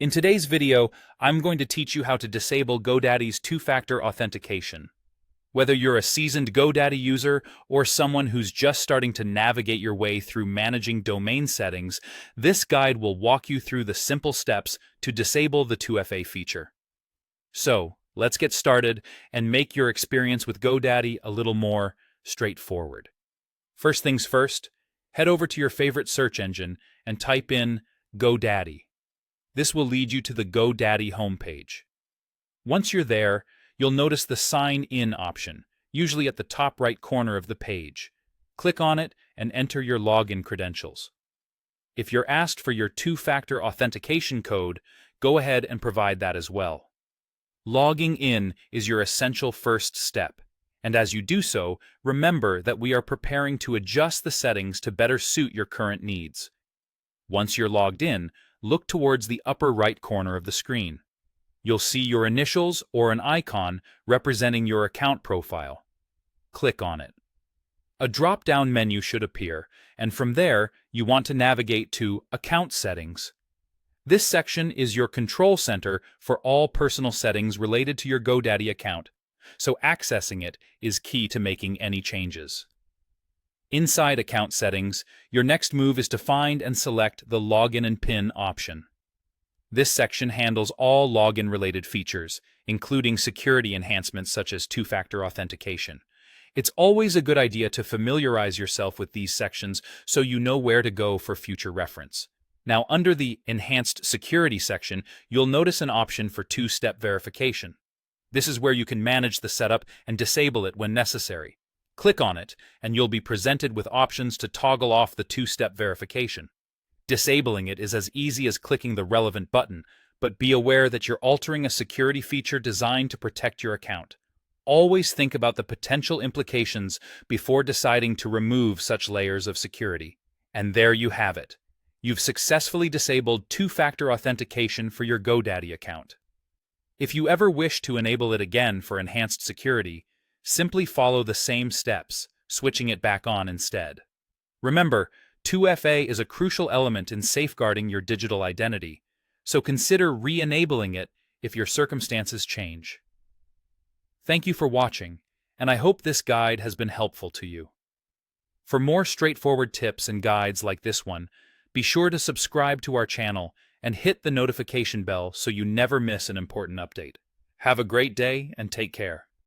In today's video, I'm going to teach you how to disable GoDaddy's two-factor authentication. Whether you're a seasoned GoDaddy user or someone who's just starting to navigate your way through managing domain settings, this guide will walk you through the simple steps to disable the 2FA feature. So, let's get started and make your experience with GoDaddy a little more straightforward. First things first, head over to your favorite search engine and type in GoDaddy. This will lead you to the GoDaddy homepage. Once you're there, you'll notice the Sign In option, usually at the top right corner of the page. Click on it and enter your login credentials. If you're asked for your two-factor authentication code, go ahead and provide that as well. Logging in is your essential first step, and as you do so, remember that we are preparing to adjust the settings to better suit your current needs. Once you're logged in, look towards the upper right corner of the screen. You'll see your initials or an icon representing your account profile. Click on it. A drop-down menu should appear, and from there, you want to navigate to Account Settings. This section is your control center for all personal settings related to your GoDaddy account, so accessing it is key to making any changes. Inside Account Settings, your next move is to find and select the Login and PIN option. This section handles all login-related features, including security enhancements such as two-factor authentication. It's always a good idea to familiarize yourself with these sections so you know where to go for future reference. Now, under the Enhanced Security section, you'll notice an option for two-step verification. This is where you can manage the setup and disable it when necessary. Click on it, and you'll be presented with options to toggle off the two-step verification. Disabling it is as easy as clicking the relevant button, but be aware that you're altering a security feature designed to protect your account. Always think about the potential implications before deciding to remove such layers of security. And there you have it. You've successfully disabled two-factor authentication for your GoDaddy account. If you ever wish to enable it again for enhanced security, simply follow the same steps, switching it back on instead. Remember, 2FA is a crucial element in safeguarding your digital identity, so consider re-enabling it if your circumstances change. Thank you for watching, and I hope this guide has been helpful to you. For more straightforward tips and guides like this one, be sure to subscribe to our channel and hit the notification bell so you never miss an important update. Have a great day and take care.